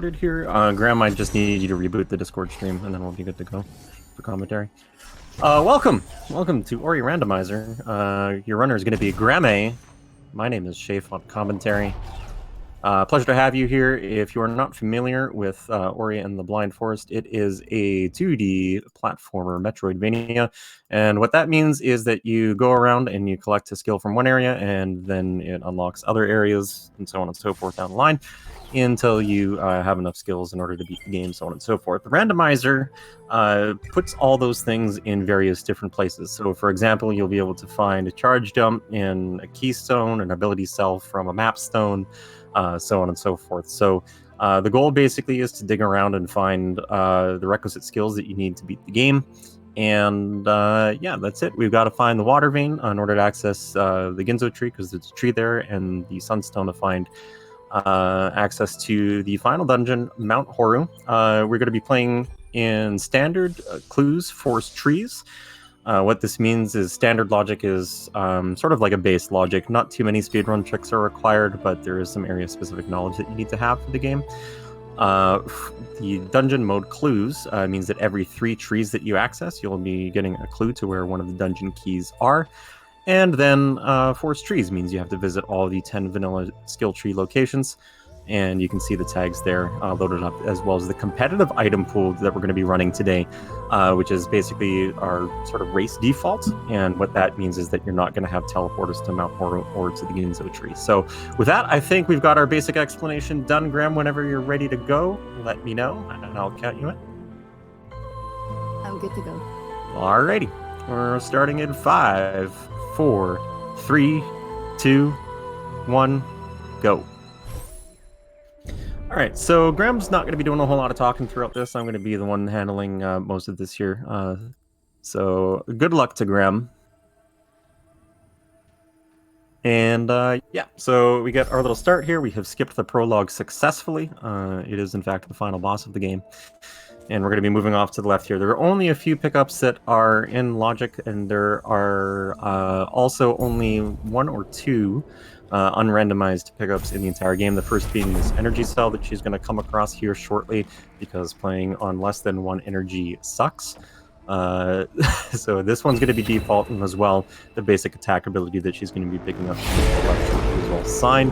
Here. Graham, I just need you to reboot the Discord stream, and then we'll be good to go for commentary. Welcome to Ori Randomizer. Your runner is going to be gremmay. My name is Shafe on commentary. Pleasure to have you here. If you are not familiar with Ori and the Blind Forest, it is a 2D platformer Metroidvania, and what that means is that you go around and you collect a skill from one area, and then it unlocks other areas, and so on and so forth down the line, until you have enough skills in order to beat the game, so on and so forth. The randomizer puts all those things in various different places. So, for example, you'll be able to find a charge jump in a keystone, an ability cell from a map stone, so on and so forth. So the goal basically is to dig around and find the requisite skills that you need to beat the game. And yeah, that's it. We've got to find the water vein in order to access the Ginzo tree, because there's a tree there, and the sunstone to find access to the final dungeon, Mount Horu. We're going to be playing in standard clues, forest trees. What this means is standard logic is sort of like a base logic. Not too many speedrun tricks are required, but there is some area-specific knowledge that you need to have for the game. The dungeon mode clues means that every 3 trees that you access, you'll be getting a clue to where one of the dungeon keys are. And then forest trees means you have to visit all the 10 vanilla skill tree locations, and you can see the tags there loaded up, as well as the competitive item pool that we're going to be running today, which is basically our sort of race default. And what that means is that you're not going to have teleporters to Mount Horu or to the Ginzo tree. So with that, I think we've got our basic explanation done. Graham, whenever you're ready to go, let me know, and I'll count you in. I'm good to go. Alrighty, we're starting in 5, 4, 3, 2, 1, go. All right, so Graham's not going to be doing a whole lot of talking throughout this. I'm going to be the one handling most of this here. So good luck to Graham. And yeah, so we get our little start here. We have skipped the prologue successfully. It is, in fact, the final boss of the game. And we're going to be moving off to the left here. There are only a few pickups that are in logic, and there are also only 1 or 2 unrandomized pickups in the entire game. The first being this energy cell that she's going to come across here shortly, because playing on less than 1 energy sucks. So this one's going to be default, and as well the basic attack ability that she's going to be picking up as well, Sign,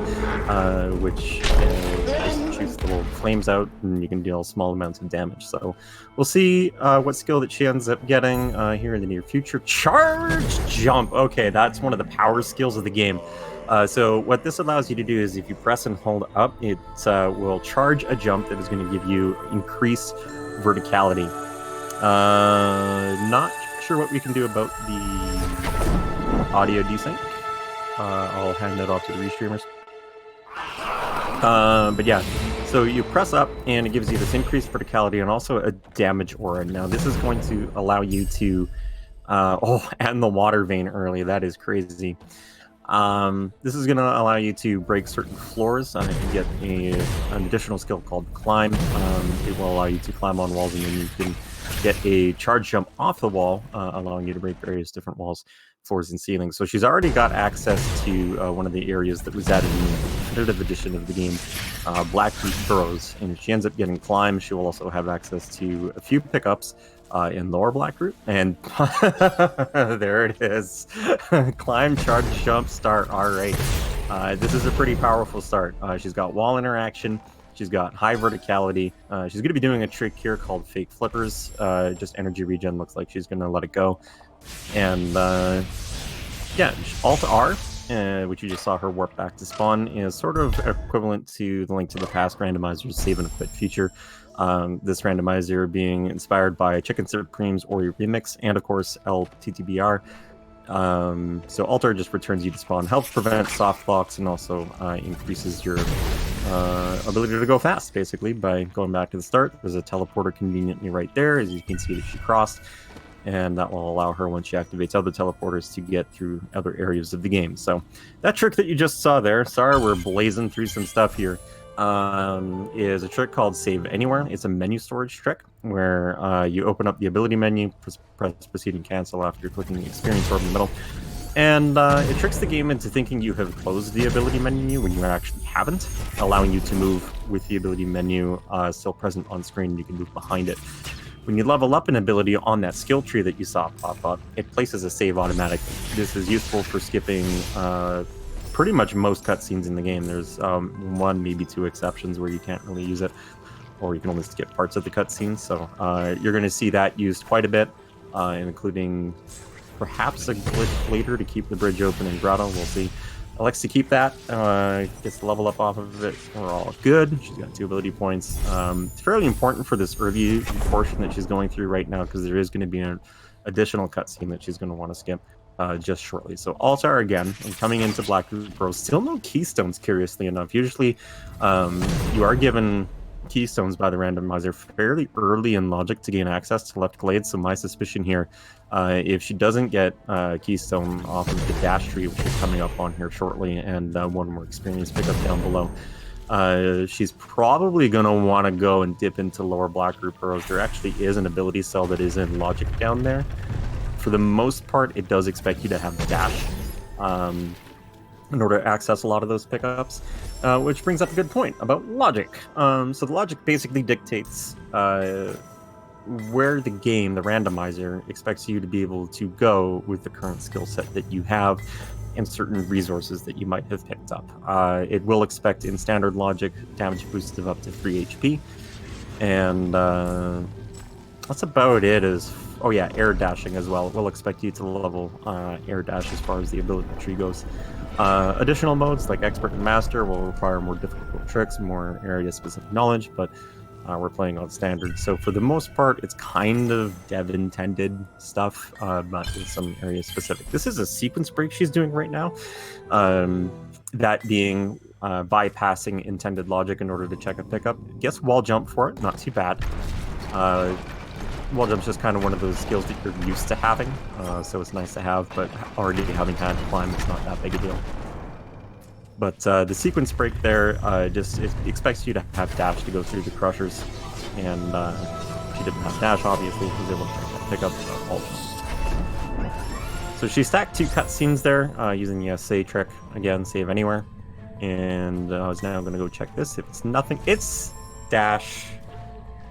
which just shoots the little flames out, and you can deal small amounts of damage. So we'll see what skill that she ends up getting here in the near future. Charge jump. Okay, that's one of the power skills of the game. So what this allows you to do is, if you press and hold up, it will charge a jump that is going to give you increased verticality. Not sure what we can do about the audio desync. I'll hand that off to the restreamers. But yeah, so you press up and it gives you this increased verticality and also a damage aura. Now this is going to allow you to and the water vein early. That is crazy. This is going to allow you to break certain floors and get an additional skill called Climb. It will allow you to climb on walls, and then you can get a charge jump off the wall, allowing you to break various different walls, floors, and ceilings. So she's already got access to one of the areas that was added in the definitive edition of the game, Blackroot Burrows. And if she ends up getting Climb, she will also have access to a few pickups in Lower Blackroot, and there it is. Climb, charge, jump, start. All right. This is a pretty powerful start. She's got wall interaction. She's got high verticality. She's going to be doing a trick here called Fake Flippers. Just energy regen. Looks like she's going to let it go. And yeah, Alt-R, which you just saw her warp back to spawn, is sort of equivalent to the Link to the Past randomizer's save and quit feature. This randomizer being inspired by Chicken Supreme's Ori remix, and of course LTTBR. So Alter just returns you to spawn, helps prevent soft locks, and also increases your ability to go fast, basically, by going back to the start. There's a teleporter conveniently right there, as you can see that she crossed, and that will allow her, once she activates other teleporters, to get through other areas of the game. So that trick that you just saw there, sorry we're blazing through some stuff here, is a trick called Save Anywhere. It's a menu storage trick where you open up the ability menu, press proceed and cancel after you're clicking the experience orb in the middle, And it tricks the game into thinking you have closed the ability menu when you actually haven't, allowing you to move with the ability menu still present on screen. You can move behind it. When you level up an ability on that skill tree that you saw pop up, it places a save automatically. This is useful for skipping pretty much most cutscenes in the game. There's one, maybe two exceptions where you can't really use it, or you can only skip parts of the cutscene. So you're going to see that used quite a bit, including perhaps a glitch later to keep the bridge open in Grotto. We'll see. Elects to keep that. Gets the level up off of it. We're all good. She's got 2 ability points. It's fairly important for this early portion that she's going through right now, because there is going to be an additional cutscene that she's going to want to skip just shortly. So Altar again, and coming into Black Pro. Still no keystones, curiously enough. Usually you are given keystones by the randomizer fairly early in logic to gain access to left glade. So my suspicion here, if she doesn't get keystone off of the dash tree, which is coming up on here shortly, and one more experience pickup down below, she's probably going to want to go and dip into lower Black Group Burrows. There actually is an ability cell that is in logic down there. For the most part, it does expect you to have dash in order to access a lot of those pickups, which brings up a good point about logic. So the logic basically dictates where the game, the randomizer, expects you to be able to go with the current skill set that you have and certain resources that you might have picked up. It will expect in standard logic damage boost of up to 3 HP, and that's about it. Oh yeah, air dashing as well. It will expect you to level air dash as far as the ability tree goes. Additional modes like Expert and Master will require more difficult tricks, more area-specific knowledge, but we're playing on standard. So for the most part, it's kind of dev-intended stuff, but with some area-specific. This is a sequence break she's doing right now, that being bypassing intended logic in order to check a pickup. Guess wall jump for it, not too bad. Wall jump's just kind of one of those skills that you're used to having, so it's nice to have, but already having had to climb, it's not that big a deal. But the sequence break there, it expects you to have dash to go through the crushers, and she didn't have dash, obviously, she was able to check that pickup all. So she stacked 2 cutscenes there, using the SA trick, again, save anywhere, and I was now going to go check this. If it's nothing, it's dash.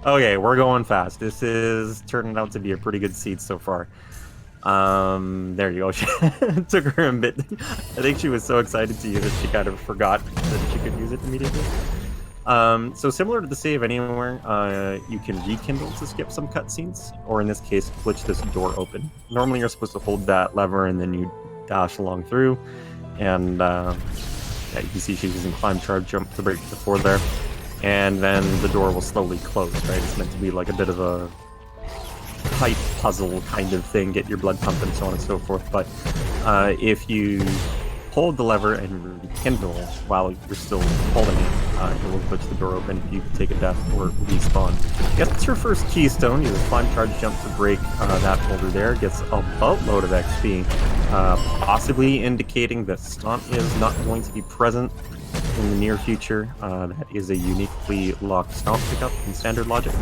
Okay, we're going fast. This is turning out to be a pretty good seed so far. There you go. It took her a bit. I think she was so excited to use it, she kind of forgot that she could use it immediately. So similar to the save anywhere, you can rekindle to skip some cutscenes, or in this case, glitch this door open. Normally you're supposed to hold that lever and then you dash along through, and yeah, you can see she's using climb, charge, jump to break the floor there. And then the door will slowly close, right? It's meant to be like a bit of a tight puzzle kind of thing, get your blood pumping, so on and so forth. But if you hold the lever and rekindle while you're still holding it, it will push the door open. You can take a death or respawn. Gets her first keystone, use a climb, charge, jump to break that holder there. Gets a boatload of XP, possibly indicating that Stomp is not going to be present in the near future. That is a uniquely locked Stomp pickup in standard logic.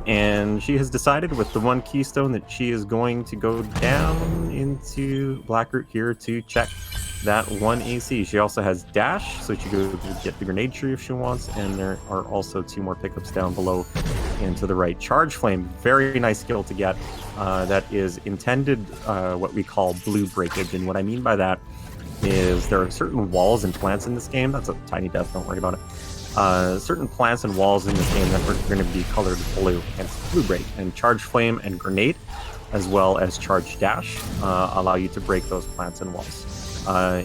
And she has decided with the 1 keystone that she is going to go down into Blackroot here to check that 1 AC. She also has dash, so she could get the grenade tree if she wants, and there are also 2 more pickups down below and to the right. Charge Flame, very nice skill to get. That is intended what we call blue breakage, and what I mean by that is there are certain walls and plants in this game. That's a tiny death, don't worry about it. Certain plants and walls in this game that are going to be colored blue, and it's blue break. And Charge Flame and Grenade, as well as Charge Dash, allow you to break those plants and walls.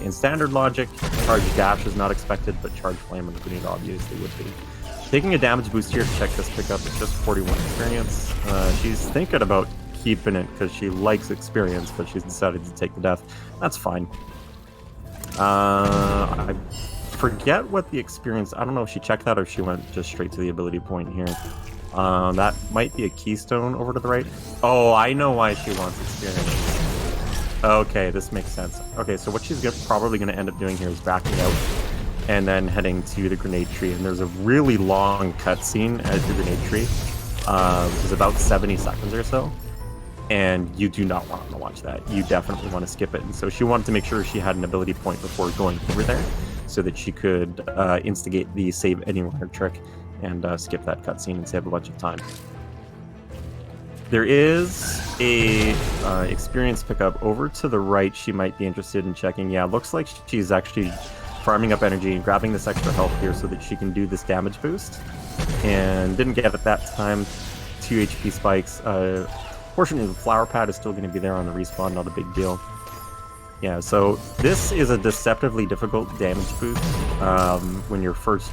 In standard logic, Charge Dash is not expected, but Charge Flame and Grenade obviously would be. Taking a damage boost here to check this pickup is just 41 experience. She's thinking about keeping it because she likes experience, but she's decided to take the death. That's fine. I forget what the experience, I don't know if she checked that or if she went just straight to the ability point here. That might be a keystone over to the right. Oh, I know why she wants experience. Okay, this makes sense. Okay, so what she's probably going to end up doing here is backing out and then heading to the grenade tree. And there's a really long cutscene at the grenade tree, which is about 70 seconds or so. and you do not want to watch that. You definitely want to skip it. And so she wanted to make sure she had an ability point before going over there, so that she could instigate the save anywhere trick and skip that cutscene and save a bunch of time. There is a experience pickup over to the right she might be interested in checking. Yeah, looks like she's actually farming up energy and grabbing this extra health here so that she can do this damage boost. And didn't get it that time. 2 HP spikes. Fortunately, the flower pad is still going to be there on the respawn, not a big deal. Yeah, so this is a deceptively difficult damage boost when you're first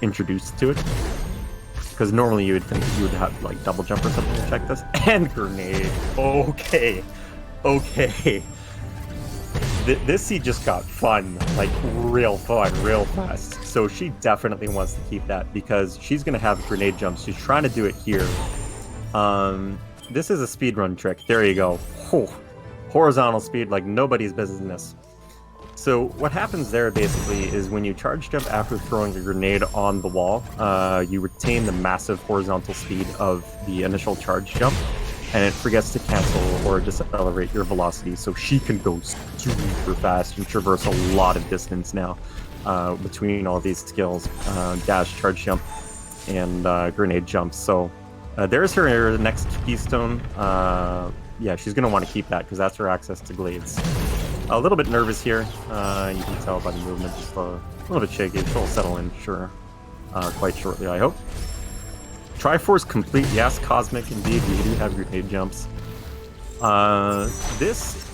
introduced to it. Because normally you would think you would have double jump or something to check this. And grenade. Okay. This seed just got fun, real fun, real fast. So she definitely wants to keep that because she's gonna have grenade jumps. She's trying to do it here. This is a speedrun trick. There you go. Horizontal speed like nobody's business. So what happens there basically is when you charge jump after throwing a grenade on the wall, you retain the massive horizontal speed of the initial charge jump, and it forgets to cancel or decelerate your velocity, so she can go super fast and traverse a lot of distance now between all these skills, dash, charge jump, and grenade jumps. So there's her next keystone. Yeah, she's going to want to keep that because that's her access to glades. A little bit nervous here. You can tell by the movement, just a little bit shaky. She'll settle in, sure, quite shortly, I hope. Triforce complete, yes, Cosmic, indeed. We do have grenade jumps. This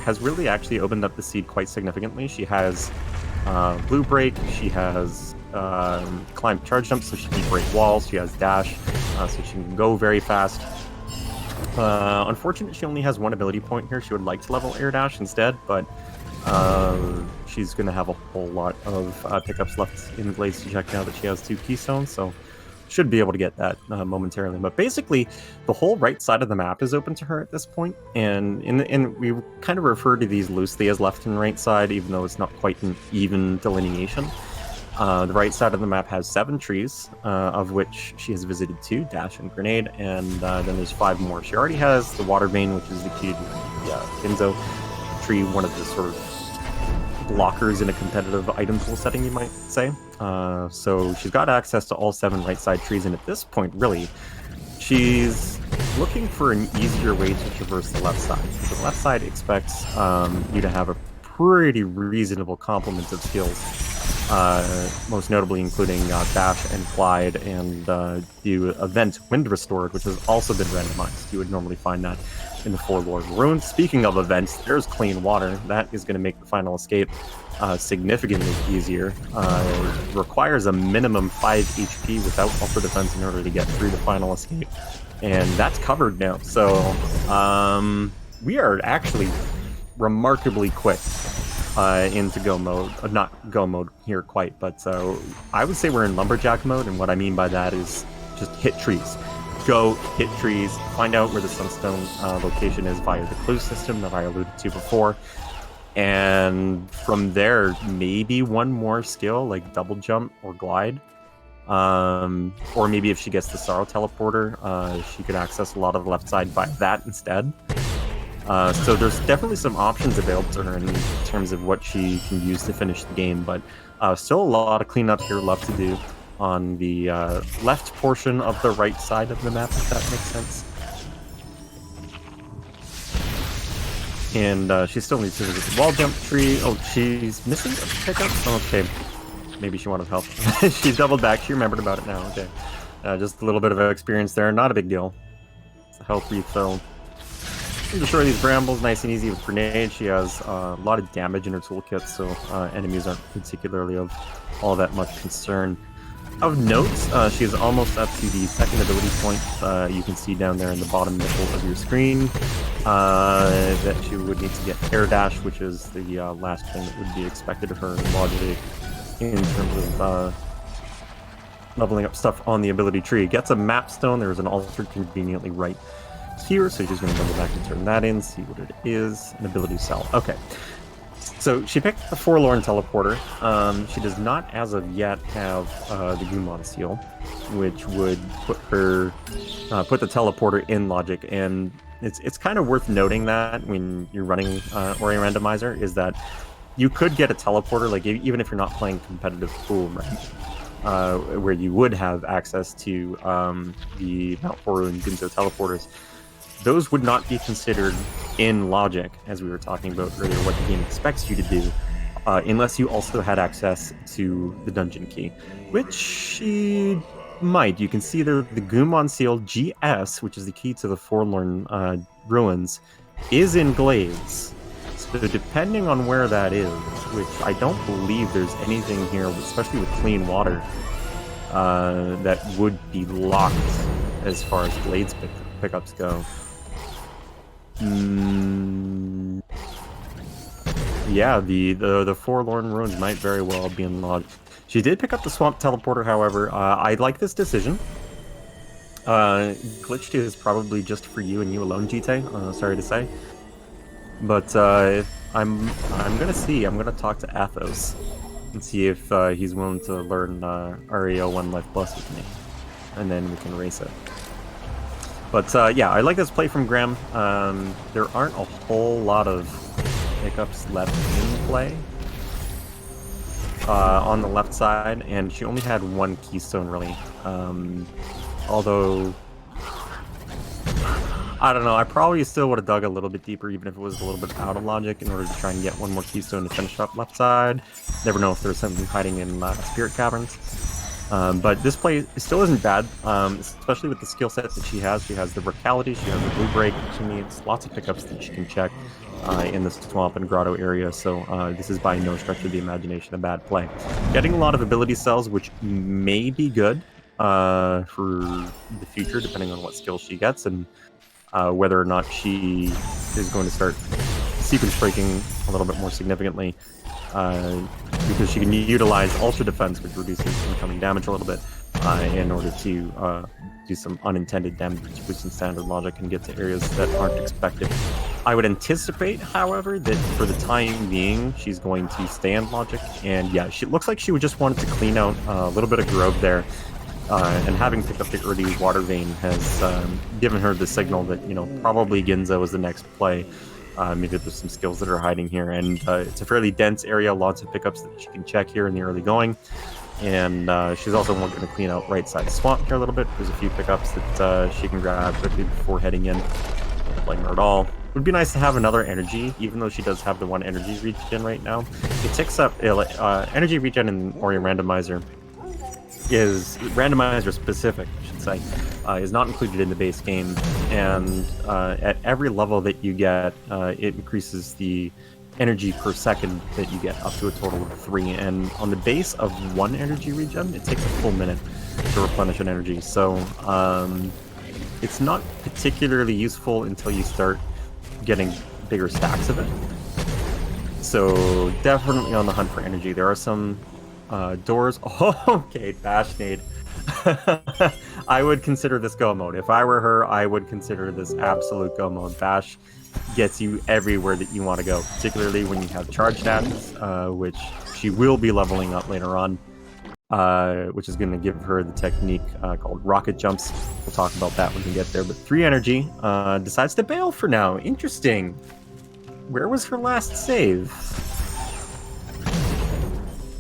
has really actually opened up the seed quite significantly. She has blue break, she has climb charge jump, so she can break walls, she has dash, so she can go very fast. Unfortunately, she only has one ability point here. She would like to level air dash instead, but she's going to have a whole lot of pickups left in Glades to check now that she has 2 keystones, so should be able to get that momentarily. But basically, the whole right side of the map is open to her at this point, and we kind of refer to these loosely as left and right side, even though it's not quite an even delineation. The right side of the map has 7 trees, of which she has visited 2, Dash and Grenade, and then there's 5 more. She already has the Water Vein, which is the key to the Ginzo tree, one of the sort of blockers in a competitive item pool setting, you might say. So she's got access to all 7 right side trees, and at this point, really, she's looking for an easier way to traverse the left side. The left side expects you to have a pretty reasonable complement of skills. Most notably including Dash and Glide and the event Wind Restored, which has also been randomized. You would normally find that in the Forlorn Ruins. Speaking of events, there's Clean Water. That is going to make the final escape significantly easier. It requires a minimum 5 HP without Ultra Defense in order to get through the final escape. And that's covered now. So we are actually remarkably quick into go mode. Not go mode here quite, but I would say we're in lumberjack mode, and what I mean by that is just hit trees. Go hit trees, find out where the sunstone location is via the clue system that I alluded to before, and from there, maybe one more skill like double jump or glide. Or maybe if she gets the Sorrow Teleporter, she could access a lot of the left side by that instead. So there's definitely some options available to her in terms of what she can use to finish the game, but still a lot of cleanup here left to do on the left portion of the right side of the map, if that makes sense. And she still needs to visit the wall jump tree. Oh, she's missing a pickup? Okay, maybe she wanted help. She doubled back, she remembered about it now, okay. Just a little bit of experience there, not a big deal. It's a health refill. Destroy these brambles nice and easy with grenade. She has a lot of damage in her toolkit, so enemies aren't particularly of all that much concern. Of note, she is almost up to the second ability point. You can see down there in the bottom middle of your screen that she would need to get air dash, which is the last thing that would be expected of her logically in terms of leveling up stuff on the ability tree. Gets a map stone. There's an altar conveniently right here, so she's going to double back and turn that in, see what it is. An ability cell. Okay. So she picked the Forlorn Teleporter. She does not, as of yet, have the Gumon Seal. which would put her put the teleporter in logic. And it's kind of worth noting that when you're running Ori Randomizer is that you could get a teleporter, like even if you're not playing competitive pool, right? Where you would have access to the Mount Horu and Gunzo teleporters. Those would not be considered in logic, as we were talking about earlier, what the game expects you to do, unless you also had access to the dungeon key, which she might. You can see the Gumon Seal GS, which is the key to the Forlorn Ruins, is in Glades. So depending on where that is, which I don't believe there's anything here, especially with clean water, that would be locked as far as Glades pickups go. Yeah, the Forlorn Ruins might very well be unlocked. She did pick up the Swamp Teleporter, however. I like this decision. Glitch 2 is probably just for you and you alone, GT. Sorry to say. But I'm gonna see. I'm gonna talk to Athos and see if he's willing to learn REO 1 Life Plus with me. And then we can race it. But yeah, I like this play from Graham. There aren't a whole lot of pickups left in play on the left side, and she only had one keystone really. Although, I don't know, I probably still would have dug a little bit deeper, even if it was a little bit out of logic, in order to try and get one more keystone to finish up left side. Never know if there's something hiding in Spirit Caverns. But this play still isn't bad, especially with the skill set that she has. She has the Verticality, she has the Blue Break she needs, lots of pickups that she can check in the Swamp and Grotto area, so this is by no stretch of the imagination a bad play. Getting a lot of ability cells, which may be good for the future, depending on what skills she gets, and whether or not she is going to start sequence breaking a little bit more significantly. Because she can utilize Ultra Defense, which reduces incoming damage a little bit, in order to do some unintended damage boosting standard logic and get to areas that aren't expected. I would anticipate, however, that for the time being, she's going to stay in logic, and yeah, she looks like she would just wanted to clean out a little bit of grove there, and having picked up the early Water Vein has given her the signal that, you know, probably Ginzo is the next play. Maybe there's some skills that are hiding here, and it's a fairly dense area, lots of pickups that she can check here in the early going, and she's also going to clean out right side swamp here a little bit. There's a few pickups that she can grab quickly before heading in. Don't blame her at all. It would be nice to have another energy, even though she does have the one energy regen right now. It ticks up energy regen in Ori Randomizer is randomizer specific, I should say, is not included in the base game, and at every level that you get, it increases the energy per second that you get up to a total of 3, and on the base of 1 energy regen, it takes a full minute to replenish an energy, so it's not particularly useful until you start getting bigger stacks of it. So definitely on the hunt for energy. There are some doors. Oh, okay, Bash Nade. I would consider this go mode. If I were her, I would consider this absolute go mode. Bash gets you everywhere that you want to go, particularly when you have charge dashes, which she will be leveling up later on, which is going to give her the technique called rocket jumps. We'll talk about that when we get there. But 3 energy, decides to bail for now. Interesting. Where was her last save?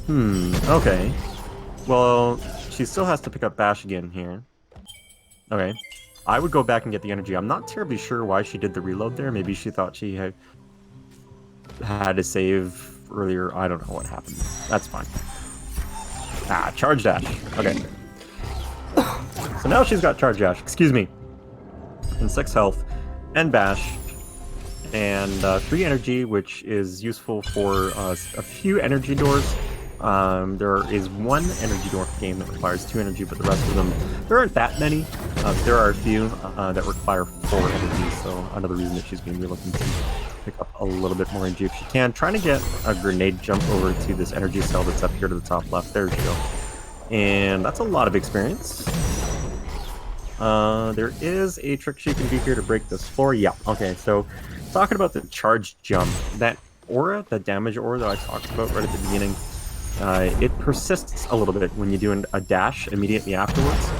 Okay. Well, she still has to pick up Bash again here. Okay. I would go back and get the energy. I'm not terribly sure why she did the reload there. Maybe she thought she had to save earlier. I don't know what happened. That's fine. Ah, charge dash. Okay. So now she's got charge dash. Excuse me. And 6 health. And Bash. And 3 energy, which is useful for a few energy doors. There is 1 energy door game that requires 2 energy, but the rest of them, there aren't that many. There are a few that require 4 energy, so another reason that she's going to be looking to pick up a little bit more energy if she can. Trying to get a grenade jump over to this energy cell that's up here to the top left. There we go. And that's a lot of experience. There is a trick she can do here to break this floor. Yeah, okay, so talking about the charge jump, that aura, the damage aura that I talked about right at the beginning, it persists a little bit when you do a dash immediately afterwards.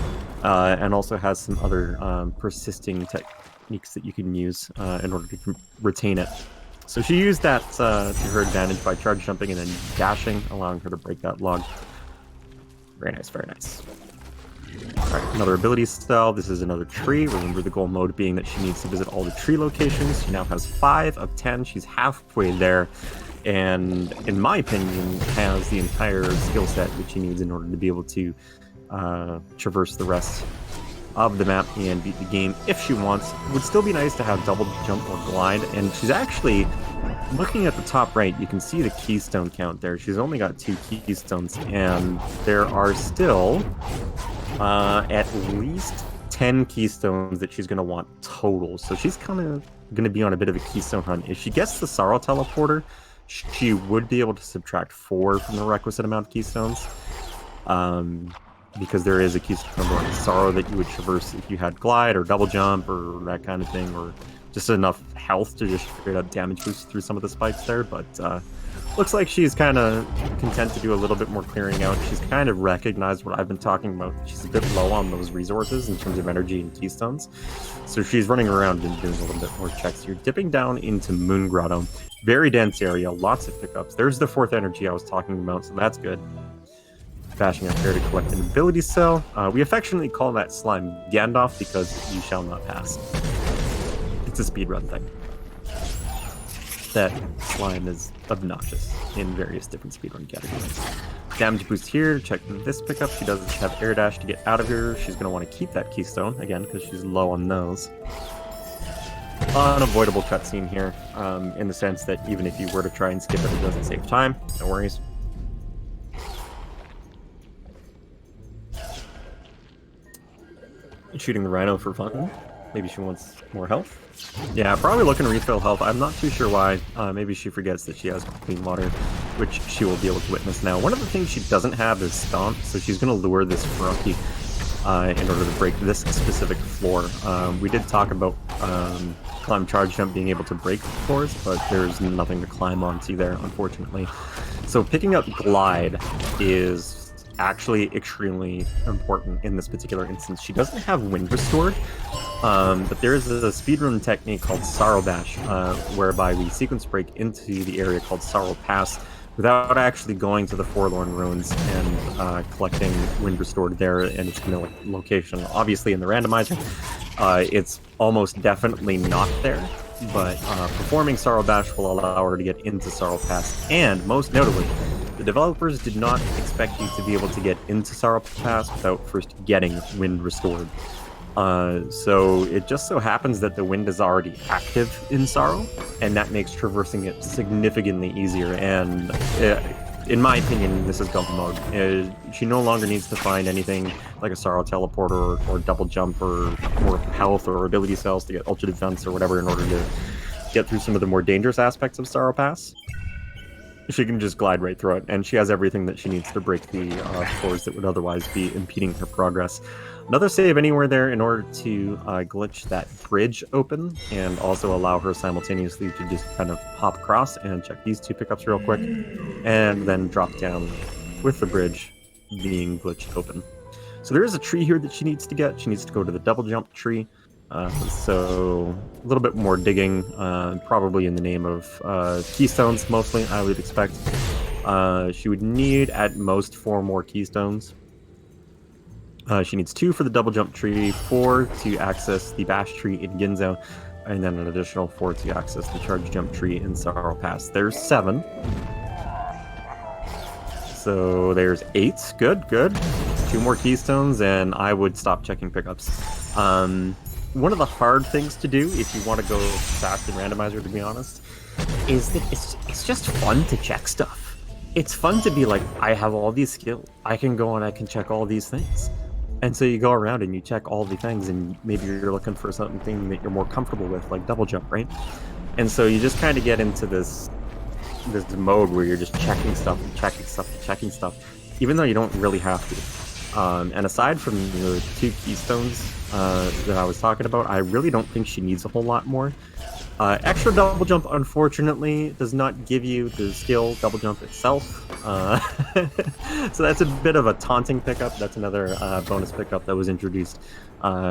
and also has some other persisting techniques that you can use in order to retain it. So she used that to her advantage by charge jumping and then dashing, allowing her to break that log. Very nice, very nice. Alright, another ability cell. This is another tree. Remember the goal mode being that she needs to visit all the tree locations. She now has 5 of 10. She's halfway there. And in my opinion, has the entire skill set that she needs in order to be able to traverse the rest of the map and beat the game if she wants. It would still be nice to have double jump or glide, and she's actually, looking at the top right, you can see the keystone count there. She's only got 2 keystones, and there are still at least 10 keystones that she's going to want total. So she's kind of going to be on a bit of a keystone hunt. If she gets the Sorrow Teleporter, she would be able to subtract 4 from the requisite amount of keystones. Because there is a keystone going Sorrow that you would traverse if you had glide or double jump or that kind of thing, or just enough health to just straight up damage boost through some of the spikes there. But looks like she's kind of content to do a little bit more clearing out. She's kind of recognized what I've been talking about. She's a bit low on those resources in terms of energy and keystones. So she's running around and doing a little bit more checks here. Dipping down into Moon Grotto. Very dense area, lots of pickups. There's the 4th energy I was talking about, so that's good. Bashing up there to collect an ability cell. We affectionately call that slime Gandalf because you shall not pass. It's a speedrun thing. That slime is obnoxious in various different speedrun categories. Damage boost here, check this pickup. She does have air dash to get out of here. She's going to want to keep that keystone, again, because she's low on those. Unavoidable cutscene here, in the sense that even if you were to try and skip it, it doesn't save time. No worries. Shooting the rhino for fun. Maybe she wants more health. Yeah, probably looking to refill health. I'm not too sure why. Maybe she forgets that she has clean water, which she will be able to witness now. One of the things she doesn't have is Stomp, so she's going to lure this Ferocchi in order to break this specific floor. We did talk about climb charge jump being able to break floors, but there's nothing to climb onto there, unfortunately. So picking up glide is actually extremely important in this particular instance. She doesn't have wind restored, but there is a speedrun technique called Sorrow Bash, whereby we sequence break into the area called Sorrow Pass without actually going to the Forlorn Ruins and collecting wind restored there and its location. Obviously in the randomizer, it's almost definitely not there, but performing Sorrow Bash will allow her to get into Sorrow Pass, and most notably, the developers did not expect you to be able to get into Sorrow Pass without first getting wind restored. So it just so happens that the wind is already active in Sorrow, and that makes traversing it significantly easier. And in my opinion, this is go mode. She no longer needs to find anything like a Sorrow Teleporter or double jump or more health or ability cells to get ultra defense or whatever in order to get through some of the more dangerous aspects of Sorrow Pass. She can just glide right through it, and she has everything that she needs to break the floors that would otherwise be impeding her progress. Another save anywhere there in order to glitch that bridge open, and also allow her simultaneously to just kind of hop across and check these 2 pickups real quick, and then drop down with the bridge being glitched open. So there is a tree here that she needs to get. She needs to go to the double jump tree. So a little bit more digging, probably in the name of keystones, mostly, I would expect. She would need at most 4 more keystones. She needs 2 for the double jump tree, 4 to access the bash tree in Ginzo, and then an additional 4 to access the charge jump tree in Sorrow Pass. There's 7. So there's 8. Good, good. 2 more keystones, and I would stop checking pickups. One of the hard things to do, if you want to go fast in Randomizer, to be honest, is that it's just fun to check stuff. It's fun to be like, I have all these skills. I can go and I can check all these things. And so you go around and you check all the things, and maybe you're looking for something that you're more comfortable with, like double jump, right? And so you just kind of get into this mode where you're just checking stuff, checking stuff, even though you don't really have to. And aside from the 2 keystones that I was talking about, I really don't think she needs a whole lot more. Extra double jump, unfortunately, does not give you the skill double jump itself. So that's a bit of a taunting pickup. That's another bonus pickup that was introduced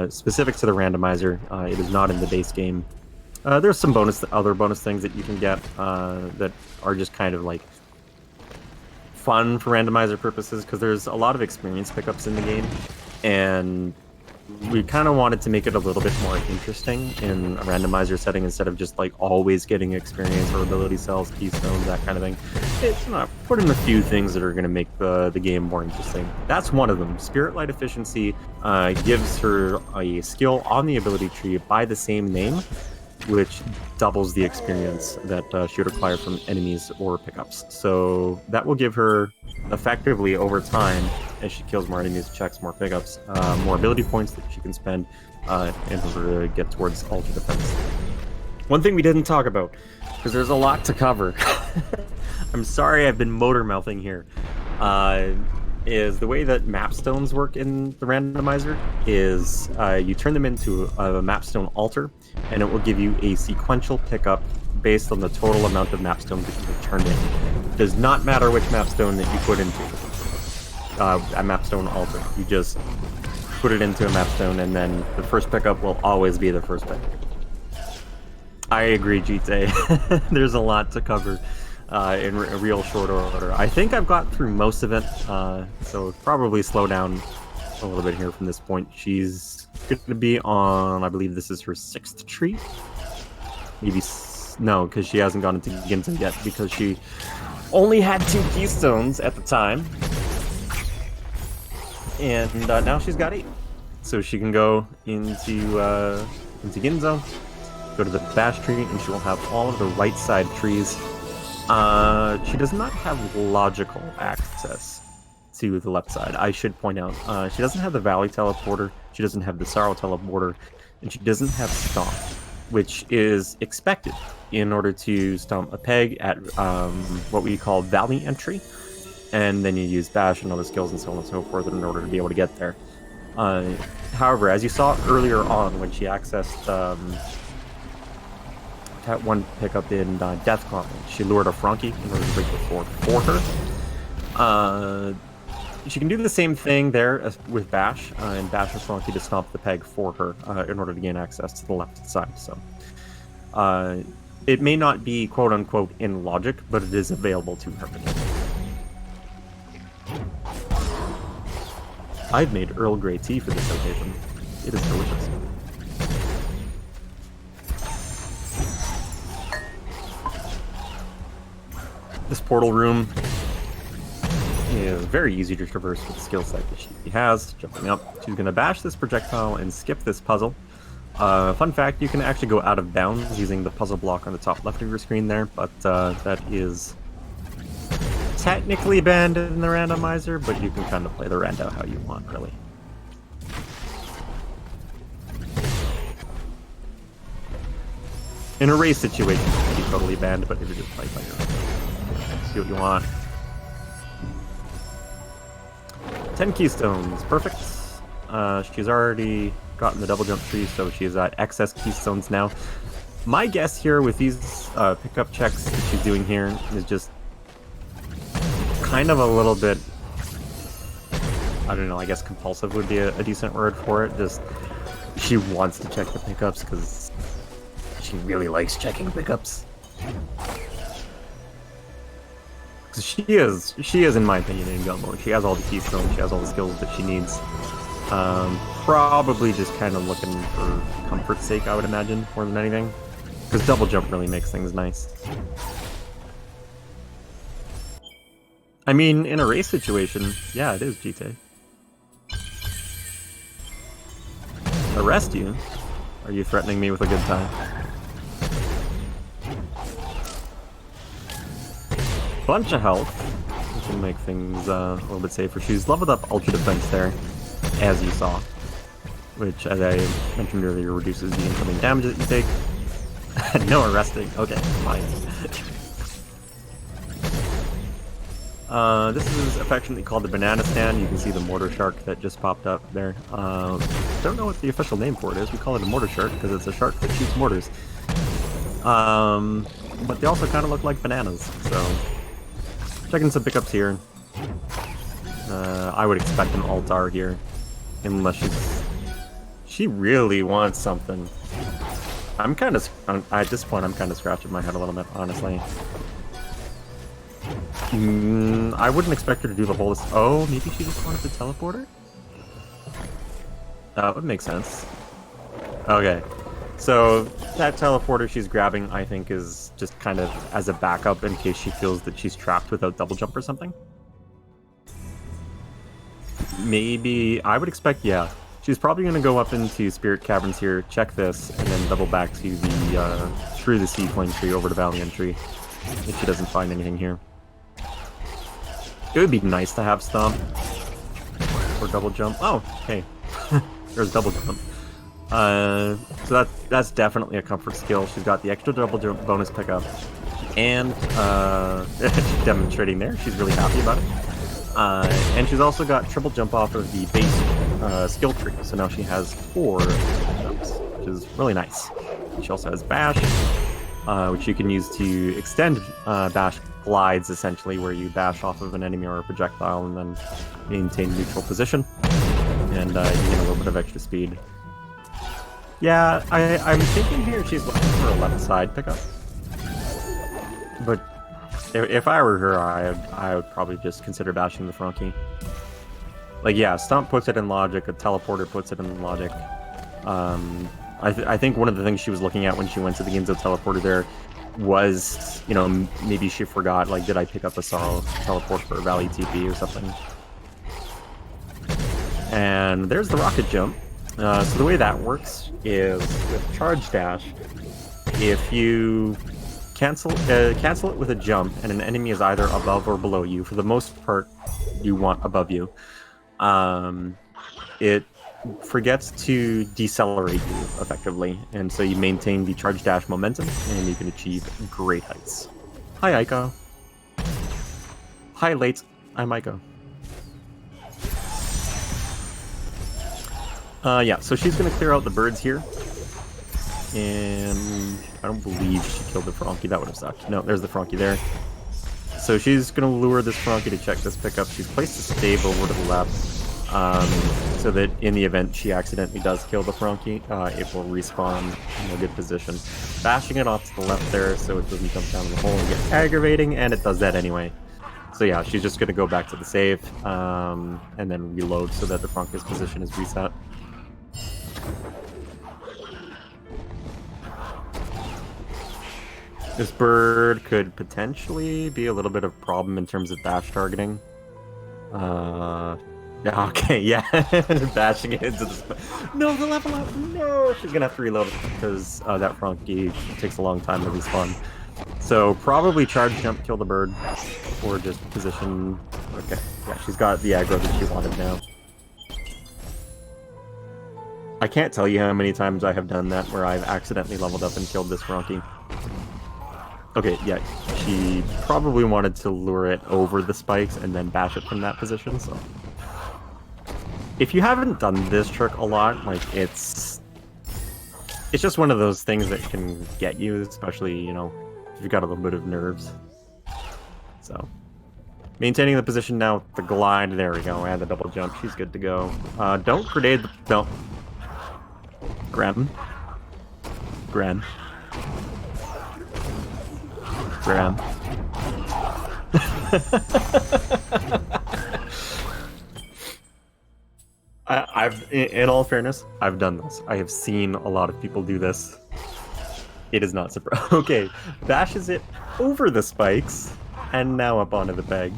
specific to the randomizer. It is not in the base game. There's some other bonus things that you can get that are just kind of like fun for randomizer purposes, because there's a lot of experience pickups in the game, and we kind of wanted to make it a little bit more interesting in a randomizer setting instead of just like always getting experience or ability cells, keystones, that kind of thing. It's put in a few things that are going to make the game more interesting. That's one of them. Spirit Light Efficiency gives her a skill on the ability tree by the same name, which doubles the experience that she would acquire from enemies or pickups. So that will give her, effectively over time, as she kills more enemies, checks more pickups, more ability points that she can spend in order to get towards Ultra Defense. One thing we didn't talk about, because there's a lot to cover. I'm sorry I've been motor mouthing here. Is the way that mapstones work in the randomizer is you turn them into a mapstone altar, and it will give you a sequential pickup based on the total amount of mapstones that you have turned in. It does not matter which mapstone that you put into a mapstone altar. You just put it into a mapstone, and then the first pickup will always be the first pickup. I agree, GT. There's a lot to cover in a real short order. I think I've got through most of it, so probably slow down a little bit here from this point. She's going to be on, I believe this is her 6th tree? Maybe, no, because she hasn't gone into Ginza yet, because she only had 2 keystones at the time. And now she's got 8. So she can go into Ginzo, go to the bash tree, and she will have all of the right side trees. She does not have logical access to the left side, I should point out. She doesn't have the Valley Teleporter, she doesn't have the Sorrow Teleporter, and she doesn't have Stomp, which is expected in order to stomp a peg at what we call Valley Entry, and then you use Bash and other skills and so on and so forth in order to be able to get there. However, as you saw earlier on when she accessed that one pickup in Death Gauntlet, she lured a Frankie in order to break the fort for her. She can do the same thing there with Bash, and Bash a Frankie to stomp the peg for her in order to gain access to the left side. So it may not be quote-unquote in logic, but it is available to her. I've made Earl Grey tea for this occasion. It is delicious. This portal room is very easy to traverse with the skill set that she has. Jumping up, she's going to bash this projectile and skip this puzzle. Fun fact, you can actually go out of bounds using the puzzle block on the top left of your screen there, but that is technically banned in the randomizer, but you can kind of play the rando how you want, really. In a race situation, it can be totally banned, but if you just play by your own, see what you want. 10 keystones, perfect. She's already gotten the double jump tree, so she's at excess keystones now. My guess here with these pickup checks that she's doing here is just kind of a little bit, I don't know, I guess compulsive would be a decent word for it. Just, she wants to check the pickups because she really likes checking pickups. Because she is, in my opinion, in gun mode. She has all the keystones, she has all the skills that she needs. Probably just kind of looking for comfort's sake, I would imagine, more than anything. Because double jump really makes things nice. I mean, in a race situation, yeah, it is, GT. Arrest you? Are you threatening me with a good time? Bunch of health, which will make things a little bit safer. She's leveled up Ultra Defense there, as you saw, which, as I mentioned earlier, reduces the incoming damage that you take. No arresting. Okay, fine. This is affectionately called the Banana Stand. You can see the Mortar Shark that just popped up there. Don't know what the official name for it is. We call it a Mortar Shark because it's a shark that shoots mortars. But they also kind of look like bananas, so... Checking some pickups here. I would expect an alt-R here. Unless she really wants something. I'm kind of... At this point, I'm kind of scratching my head a little bit, honestly. I wouldn't expect her to do the whole... Oh, maybe she just wanted to teleport her? That would make sense. Okay. So, that teleporter she's grabbing, I think, is just kind of as a backup in case she feels that she's trapped without double jump or something. Maybe... I would expect, yeah. She's probably going to go up into Spirit Caverns here, check this, and then double back to the, through the Sea Flame Tree over to Valiant Tree, if she doesn't find anything here. It would be nice to have Stomp. Or double jump. Oh, hey. There's double jump. So that's definitely a comfort skill. She's got the extra double jump bonus pickup, and she's demonstrating there. She's really happy about it. And she's also got triple jump off of the base skill tree. So now she has 4 jumps, which is really nice. She also has bash, which you can use to extend bash glides, essentially, where you bash off of an enemy or a projectile and then maintain neutral position, and you get a little bit of extra speed. Yeah, I'm thinking here she's looking for a left side pickup. But if I were her, I would probably just consider bashing the front key. Like, yeah, Stomp puts it in logic, a teleporter puts it in logic. I think one of the things she was looking at when she went to the Ginzo teleporter there was, you know, maybe she forgot, like, did I pick up a Sorrow teleport for a Valley TP or something? And there's the rocket jump. So the way that works is with charge dash, if you cancel it with a jump and an enemy is either above or below you, for the most part you want above you, it forgets to decelerate you effectively, and so you maintain the charge dash momentum and you can achieve great heights. Hi Aiko. Hi Late, I'm Aiko. Yeah, so she's going to clear out the birds here. And I don't believe she killed the Frankie. That would have sucked. No, there's the Frankie there. So she's going to lure this Frankie to check this pickup. She's placed a stave over to the left, so that in the event she accidentally does kill the Frankie, it will respawn in a good position. Bashing it off to the left there so it doesn't jump down in the hole and get aggravating, and it does that anyway. So yeah, she's just going to go back to the save, and then reload so that the Frankie's position is reset. This bird could potentially be a little bit of a problem in terms of bash targeting. Okay, yeah, bashing it into the... No, the level up! No! She's gonna have to reload because that Frankie takes a long time to respawn. So probably charge jump, kill the bird, or just position... Okay, yeah, she's got the aggro that she wanted now. I can't tell you how many times I have done that where I've accidentally leveled up and killed this Frankie. Okay, yeah, she probably wanted to lure it over the spikes and then bash it from that position, so... If you haven't done this trick a lot, like, it's just one of those things that can get you, especially, you know, if you've got a little bit of nerves. So... Maintaining the position now with the glide, there we go, and the double jump, she's good to go. Don't grenade the... Don't. Grem. Grem. Graham. In all fairness, I've done this. I have seen a lot of people do this. It is not surprising. Okay, bashes it over the spikes, and now up onto the peg.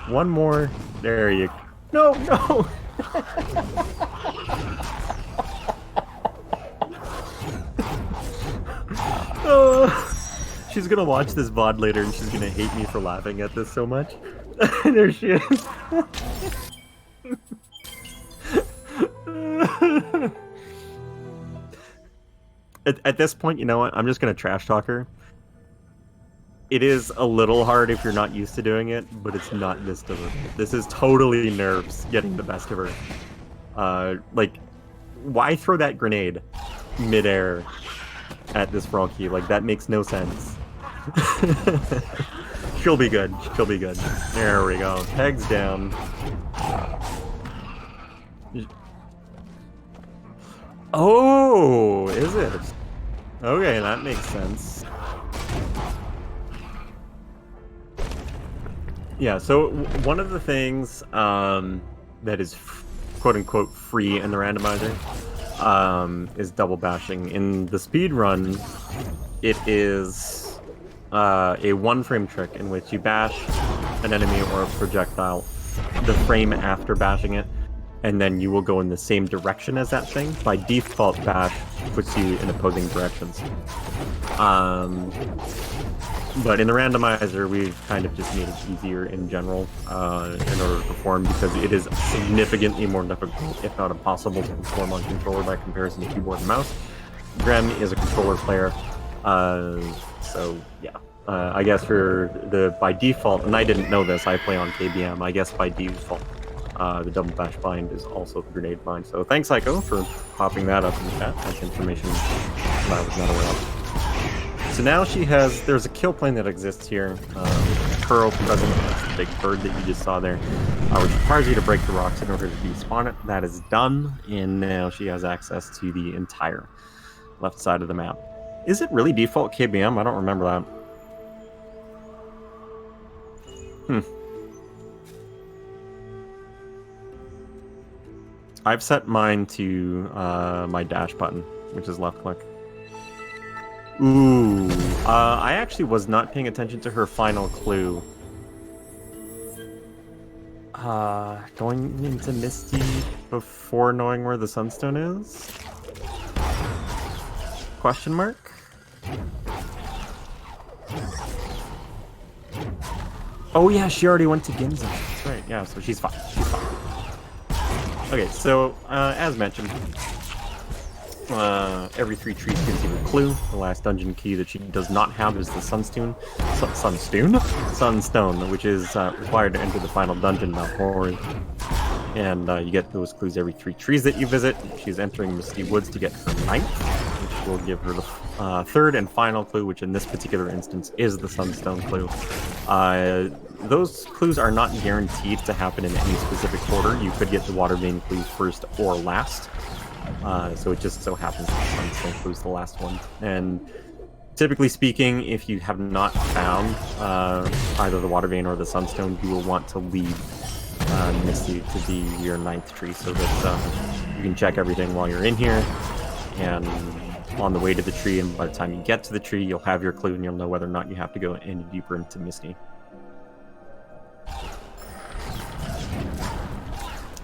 One more. There you go. No! She's gonna watch this VOD later and she's gonna hate me for laughing at this so much. There she is. At this point, you know what? I'm just gonna trash talk her. It is a little hard if you're not used to doing it, but it's not this difficult. This is totally nerves getting the best of her. Like, why throw that grenade midair at this frog key. Like, that makes no sense. She'll be good. She'll be good. There we go. Pegs down. Oh, is it? Okay, that makes sense. Yeah, so one of the things that is quote-unquote free in the randomizer is double bashing. In the speedrun, it is a one-frame trick in which you bash an enemy or a projectile the frame after bashing it, and then you will go in the same direction as that thing. By default, bash puts you in opposing directions. But in the randomizer, we've kind of just made it easier in general in order to perform, because it is significantly more difficult, if not impossible, to perform on controller by comparison to keyboard and mouse. Grem is a controller player, so yeah. I guess for the by default, and I didn't know this, I play on KBM, I guess by default, the double bash bind is also the grenade bind. So thanks, Psycho, for popping that up in the chat. That's information that I was not aware of. So now she has, there's a kill plane that exists here, Pearl present, that's the big bird that you just saw there, which requires you to break the rocks in order to despawn it. That is done, and now she has access to the entire left side of the map. Is it really default KBM? I don't remember that. I've set mine to my dash button, which is left click. Ooh, I actually was not paying attention to her final clue. Going into Misty before knowing where the Sunstone is? Question mark? Oh yeah, she already went to Ginza. That's right, yeah, so she's fine. She's fine. Okay, so, as mentioned, every 3 trees gives you a clue. The last dungeon key that she does not have is the Sunstone, which is required to enter the final dungeon, Mount Horror. And you get those clues every 3 trees that you visit. She's entering Misty Woods to get her 9th, which will give her the 3rd and final clue, which in this particular instance is the Sunstone clue. Those clues are not guaranteed to happen in any specific order. You could get the water vein clue first or last. So it just so happens that the Sunstone clue is the last one. And typically speaking, if you have not found either the water vein or the Sunstone, you will want to leave Misty to be your 9th tree, so that you can check everything while you're in here, and on the way to the tree, and by the time you get to the tree, you'll have your clue and you'll know whether or not you have to go any deeper into Misty.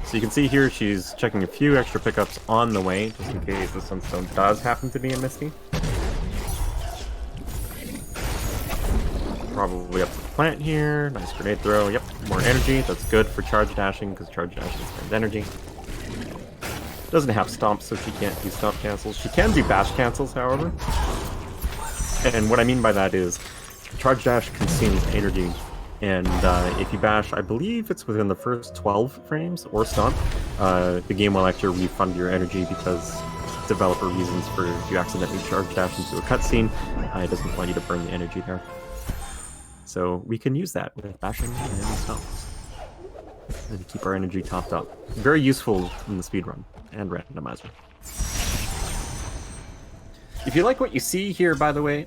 So you can see here she's checking a few extra pickups on the way, just in case the Sunstone does happen to be in Misty. Probably up to the plant here. Nice grenade throw. Yep, more energy. That's good for charge dashing, because charge dashing spends energy. Doesn't have stomp, so she can't do stomp cancels. She can do bash cancels, however. And what I mean by that is, charge dash consumes energy. And if you bash, I believe it's within the first 12 frames, or stomp, the game will actually refund your energy, because developer reasons for if you accidentally charge dash into a cutscene, it doesn't want you to burn the energy there. So we can use that with bashing and stomps, and keep our energy topped up. Very useful in the speedrun and randomizer. If you like what you see here, by the way,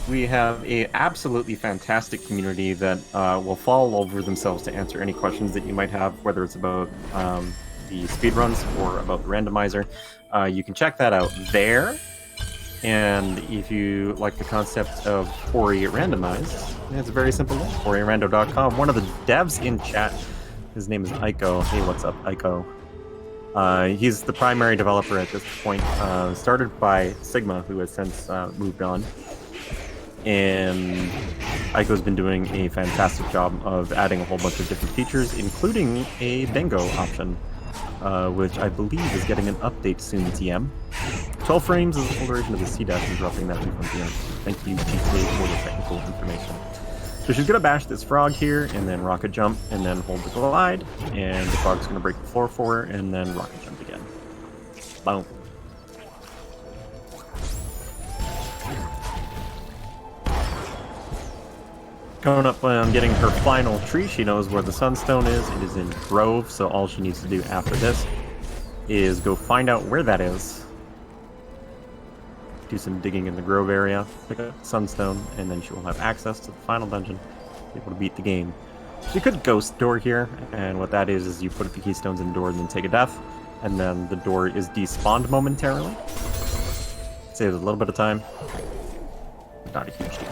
we have a absolutely fantastic community that will fall over themselves to answer any questions that you might have, whether it's about the speedruns or about the randomizer. You can check that out there. And if you like the concept of Ori Randomized, it's a very simple link, OriRando.com. One of the devs in chat, his name is Aiko. Hey, what's up, Aiko? He's the primary developer at this point, started by Sigma, who has since moved on. And Aiko's been doing a fantastic job of adding a whole bunch of different features, including a bingo option, which I believe is getting an update soon, TM. 12 frames is the full version of the C-Dash and dropping that refund TM. Thank you, GTA, for the technical information. So she's going to bash this frog here, and then rocket jump, and then hold the glide, and the frog's going to break the floor for her, and then rocket jump again. Boom. Going up on getting her final tree. She knows where the sunstone is. It is in Grove, so all she needs to do after this is go find out where that is. Do some digging in the Grove area, pick up sunstone, and then she will have access to the final dungeon, be able to beat the game. She could ghost door here, and what that is you put the keystones in the door and then take a death, and then the door is despawned momentarily. Saves a little bit of time. Not a huge deal.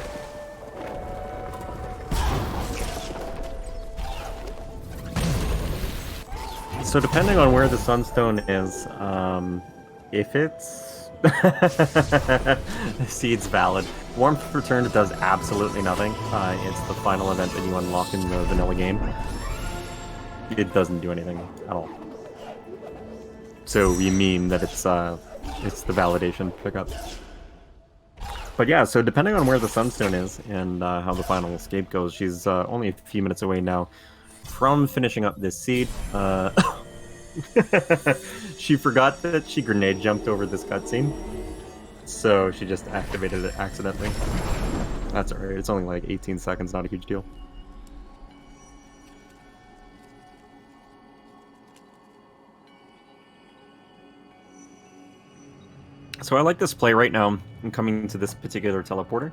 So depending on where the sunstone is, if it's... Seed's valid. Warmth Returned does absolutely nothing. It's the final event that you unlock in the vanilla game. It doesn't do anything at all. So we mean that it's the validation pickup. But yeah, so depending on where the sunstone is and how the final escape goes, she's only a few minutes away now from finishing up this seed. She forgot that she grenade jumped over this cutscene, so she just activated it accidentally. That's alright, it's only like 18 seconds, not a huge deal. So I like this play right now. I'm coming to this particular teleporter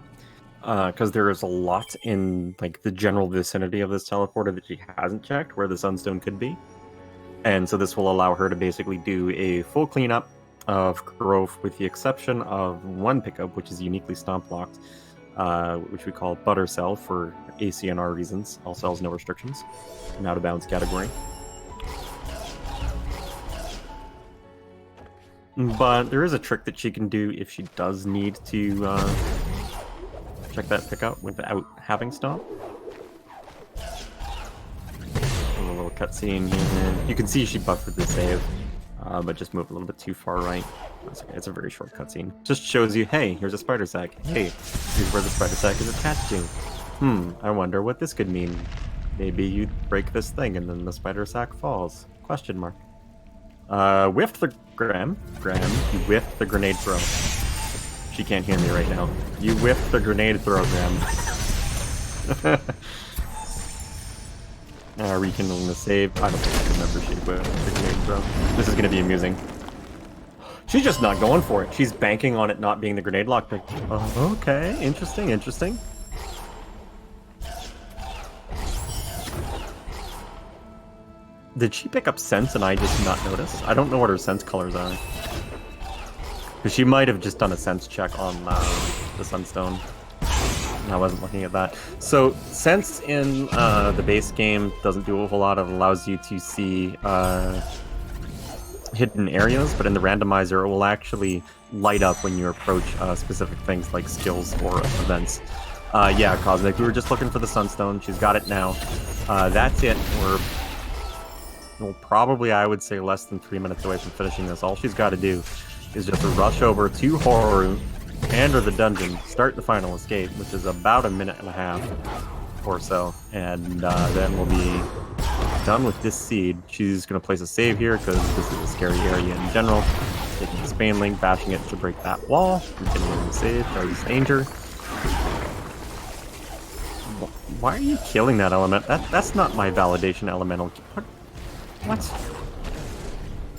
because there is a lot in like the general vicinity of this teleporter that she hasn't checked where the sunstone could be. And so this will allow her to basically do a full cleanup of Grove with the exception of one pickup, which is uniquely stomp locked, which we call Butter Cell for ACNR reasons. All cells, no restrictions. An out of bounds category. But there is a trick that she can do if she does need to check that pickup without having stomp. A little cutscene here. You can see she buffered the save, but just moved a little bit too far right. That's okay. It's a very short cutscene. Just shows you, hey, here's a spider sack. Hey, here's where the spider sack is attached to. I wonder what this could mean. Maybe you break this thing and then the spider sack falls. Question mark. Whiffed the Graham, you whiffed the grenade throw. She can't hear me right now. You whiffed the grenade throw, Graham. Rekindling the save. I don't think I remember she whiffed the grenade throw. This is gonna be amusing. She's just not going for it. She's banking on it not being the grenade lockpick. Oh, okay, interesting, interesting. Did she pick up sense and I just not notice? I don't know what her sense colors are. Because she might have just done a sense check on the sunstone. I wasn't looking at that. So sense in the base game doesn't do a whole lot. It allows you to see hidden areas, but in the randomizer it will actually light up when you approach specific things like skills or events. Yeah, Cosmic, we were just looking for the sunstone. She's got it now. That's it. We're probably, I would say, less than 3 minutes away from finishing this. All she's got to do is just rush over to Horu, enter the dungeon, start the final escape, which is about a minute and a half or so, and then we'll be done with this seed. She's going to place a save here because this is a scary area in general. Taking the Spain link, bashing it to break that wall, continuing the save, there's danger. Why are you killing that element? That's not my validation elemental. What?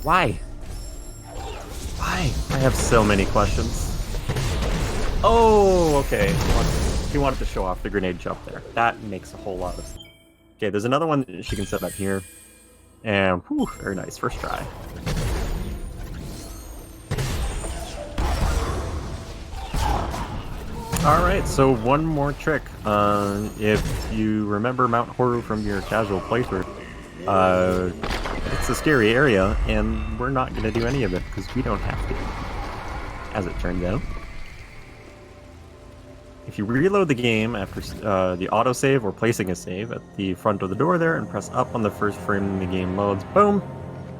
Why? Why? I have so many questions. Oh, okay. He wanted to show off the grenade jump there. That makes a whole lot of sense. Okay, there's another one that she can set up here. And, whew, very nice. First try. Alright, so one more trick. If you remember Mount Horu from your casual playthrough, it's a scary area, and we're not going to do any of it, because we don't have to, as it turns out. If you reload the game after the autosave or placing a save at the front of the door there, and press up on the first frame the game loads, boom,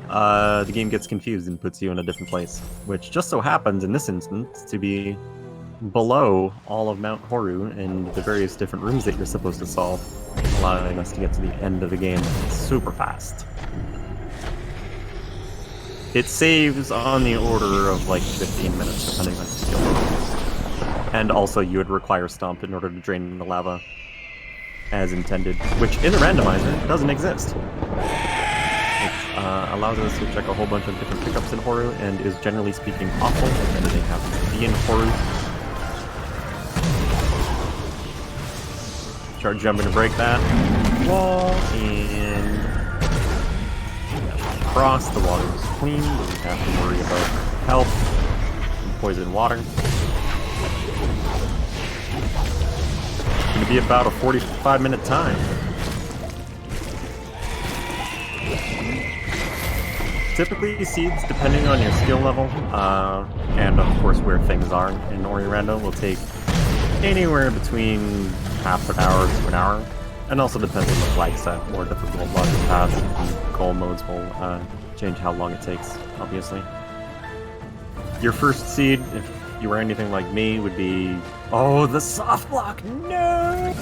the game gets confused and puts you in a different place, which just so happens in this instance to be below all of Mount Horu and the various different rooms that you're supposed to solve, allowing us to get to the end of the game super fast. It saves on the order of like 15 minutes, depending on your skill level. And also you would require Stomp in order to drain the lava. as intended, which in the randomizer doesn't exist. It allows us to check a whole bunch of different pickups in Horu and is generally speaking awful if anything happens to be in Horu. Start jumping to break that wall, and across the water is clean, doesn't have to worry about health and poison water. It's going to be about a 45-minute time. Typically, seeds, depending on your skill level, and of course where things are in Ori Rando, will take anywhere between half an hour to an hour. And also depends on the flag set. More difficult logic paths and goal modes will change how long it takes, obviously. Your first seed, if you were anything like me, would be... Oh, the soft block! No!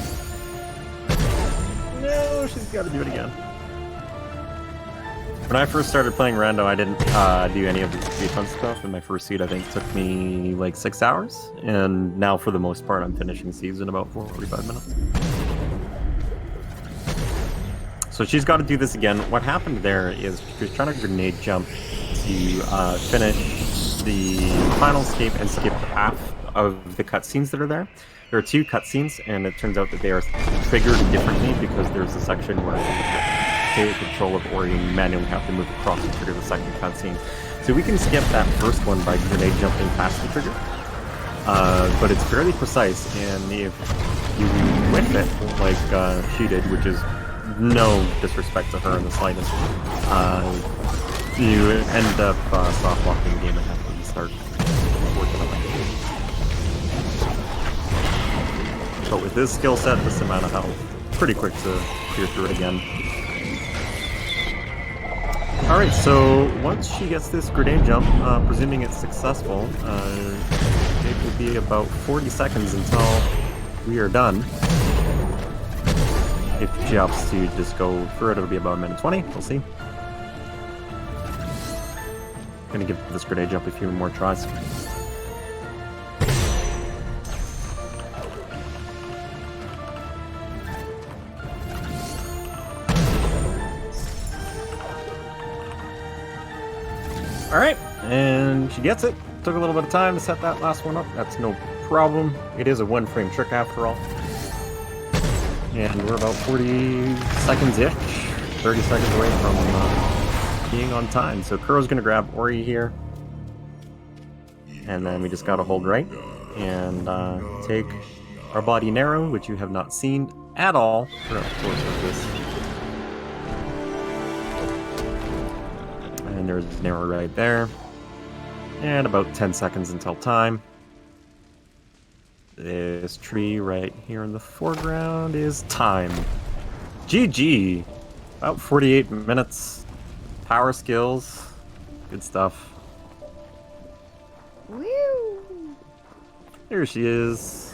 No, she's got to do it again. When I first started playing Rando, I didn't do any of the speedrun stuff, and my first seed, I think, took me like 6 hours. And now, for the most part, I'm finishing seeds in about 45 minutes. So she's got to do this again. What happened there is she was trying to grenade jump to finish the final escape and skip half of the cutscenes that are there. There are 2 cutscenes, and it turns out that they are triggered differently because there's a section where you take control of Ori and manually have to move across to trigger the second cutscene. So we can skip that first one by grenade jumping past the trigger. But it's fairly precise, and if you whiff it like she did, which is no disrespect to her in the slightest, you end up soft blocking the game and have to start working on it. But with this skill set, this amount of health, pretty quick to clear through it again. Alright, so once she gets this grenade jump, presuming it's successful, it will be about 40 seconds until we are done. If she opts to just go through it, it'll be about 1:20. We'll see. Gonna give this grenade jump a few more tries. Alright, and she gets it. Took a little bit of time to set that last one up. That's no problem. It is a 1-frame trick after all. And we're about 40 seconds-ish, 30 seconds away from being on time. So Kuro's going to grab Ori here. And then we just got to hold right. And take our body narrow, which you have not seen at all throughout the course of this. And there's narrow right there. And about 10 seconds until time. This tree right here in the foreground is time. GG! About 48 minutes. Power skills. Good stuff. Woo! Here she is.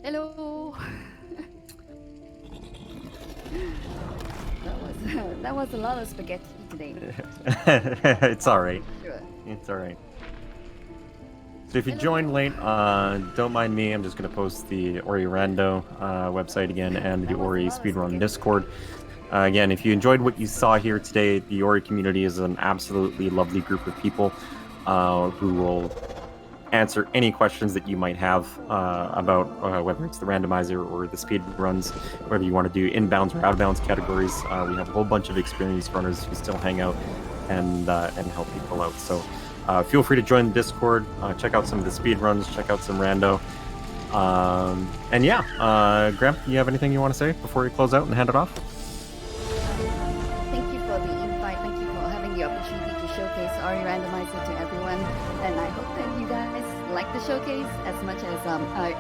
Hello! that was a lot of spaghetti today. It's alright. Sure. It's alright. So if you joined late, don't mind me. I'm just going to post the Ori Rando website again and the Ori Speedrun Discord. Again, if you enjoyed what you saw here today, the Ori community is an absolutely lovely group of people who will answer any questions that you might have about whether it's the randomizer or the speed runs, whether you want to do inbounds or outbounds categories. We have a whole bunch of experienced runners who still hang out and help people out. So feel free to join the Discord, check out some of the speed runs, check out some rando. And yeah, Graham, you have anything you want to say before we close out and hand it off? Thank you for the invite. Thank you for having the opportunity to showcase Ori Randomizer to everyone. And I hope that you guys like the showcase as much as I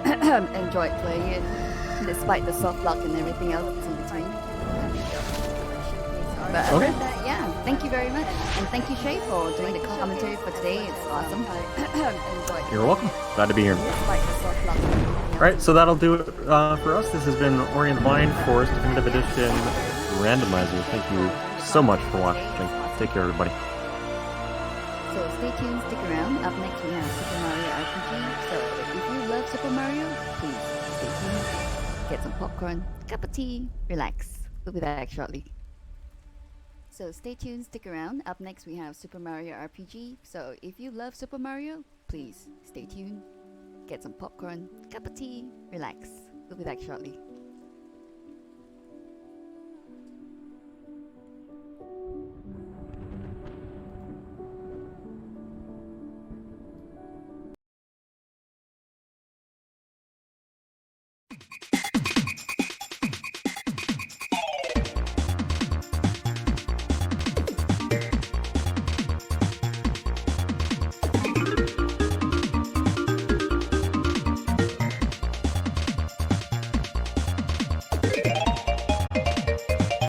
enjoyed playing it, despite the soft lock and everything else in between. But other than that, yeah, thank you very much. And thank you, Shay, for doing the commentary for today. It's awesome. I enjoyed it. You're welcome. Glad to be here. Despite the soft lock. Alright, so that'll do it for us. This has been Ori and the Blind Forest Definitive Edition Randomizer. Thank you so much for watching. Take care, everybody. So stay tuned, stick around. Up next we have Super Mario RPG. So if you love Super Mario, please stay tuned. Get some popcorn, cup of tea, relax. We'll be back shortly. So stay tuned, stick around. Up next we have Super Mario RPG. So if you love Super Mario, please stay tuned. Get some popcorn, cup of tea, relax. We'll be back shortly.